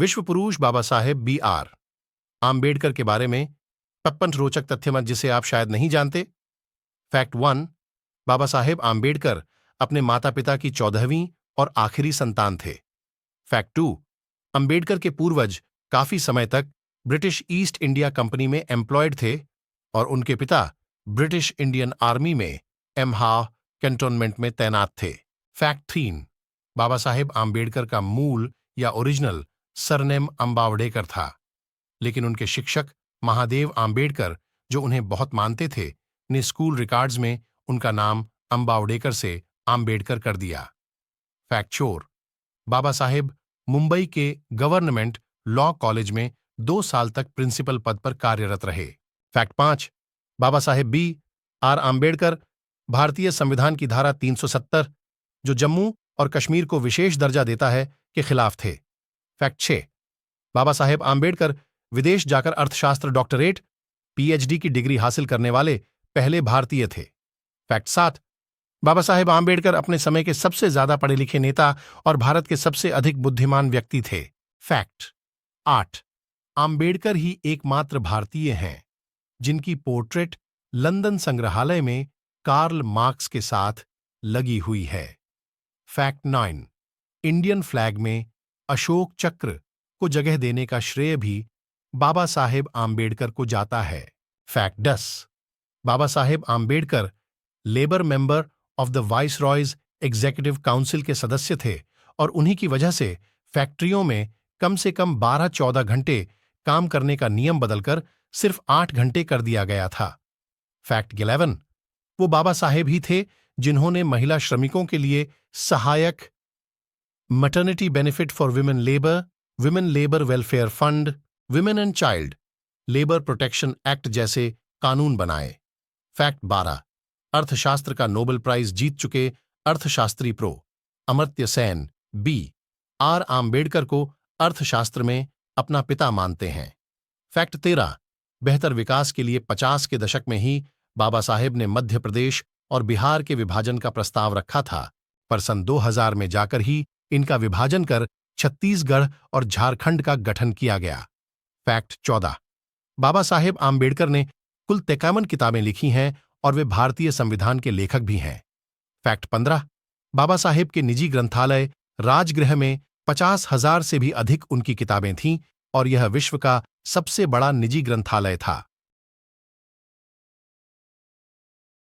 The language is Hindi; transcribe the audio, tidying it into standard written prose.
विश्व पुरुष बाबा साहेब B.R. आम्बेडकर के बारे में 55 रोचक तथ्य जिसे आप शायद नहीं जानते। फैक्ट 1। बाबा साहेब आम्बेडकर अपने माता पिता की 14वीं और आखिरी संतान थे। फैक्ट 2। आम्बेडकर के पूर्वज काफी समय तक ब्रिटिश ईस्ट इंडिया कंपनी में एम्प्लॉयड थे और उनके पिता ब्रिटिश इंडियन आर्मी में एम्हाव कैंटोनमेंट में तैनात थे। फैक्ट 3। बाबा साहेब आम्बेडकर का मूल या ओरिजिनल सरनेम अंबावडेकर था, लेकिन उनके शिक्षक महादेव आम्बेडकर, जो उन्हें बहुत मानते थे, ने स्कूल रिकॉर्ड्स में उनका नाम अंबावडेकर से आम्बेडकर कर दिया। फैक्ट 4। बाबा साहेब मुंबई के गवर्नमेंट लॉ कॉलेज में 2 साल तक प्रिंसिपल पद पर कार्यरत रहे। फैक्ट 5। बाबा साहेब B.R. आम्बेडकर भारतीय संविधान की धारा 370, जो जम्मू और कश्मीर को विशेष दर्जा देता है, के खिलाफ थे। फैक्ट 6। बाबा साहेब आम्बेडकर विदेश जाकर अर्थशास्त्र डॉक्टरेट PhD की डिग्री हासिल करने वाले पहले भारतीय थे। फैक्ट 7। बाबा साहेब आम्बेडकर अपने समय के सबसे ज्यादा पढ़े लिखे नेता और भारत के सबसे अधिक बुद्धिमान व्यक्ति थे। फैक्ट 8। आम्बेडकर ही एकमात्र भारतीय हैं जिनकी पोर्ट्रेट लंदन संग्रहालय में कार्ल मार्क्स के साथ लगी हुई है। फैक्ट 9। इंडियन फ्लैग में अशोक चक्र को जगह देने का श्रेय भी बाबा साहेब आम्बेडकर को जाता है। Fact 10। Baba Saheb Ambedkar labour member of the viceroy's executive council के सदस्य थे और उन्हीं की वजह से फैक्ट्रियों में कम से कम 12-14 घंटे काम करने का नियम बदलकर सिर्फ 8 घंटे कर दिया गया था। फैक्ट 11। वो बाबा साहेब ही थे जिन्होंने महिला श्रमिकों के लिए सहायक maternity benefit for women labour welfare fund, women and child labour protection act जैसे कानून बनाए। फैक्ट 12। अर्थशास्त्र का नोबेल प्राइज जीत चुके अर्थशास्त्री प्रो अमर्त्य सेन B.R. आम्बेडकर को अर्थशास्त्र में अपना पिता मानते हैं। फैक्ट 13। बेहतर विकास के लिए 50 के दशक में ही बाबा साहेब ने मध्य प्रदेश और बिहार के विभाजन का प्रस्ताव रखा था, पर सन 2000 में जाकर ही इनका विभाजन कर छत्तीसगढ़ और झारखंड का गठन किया गया। फैक्ट 14। बाबा साहेब आम्बेडकर ने कुल 53 किताबें लिखी हैं और वे भारतीय संविधान के लेखक भी हैं। फैक्ट 15। बाबा साहेब के निजी ग्रंथालय राजगृह में 50,000 से भी अधिक उनकी किताबें थीं और यह विश्व का सबसे बड़ा निजी ग्रंथालय था।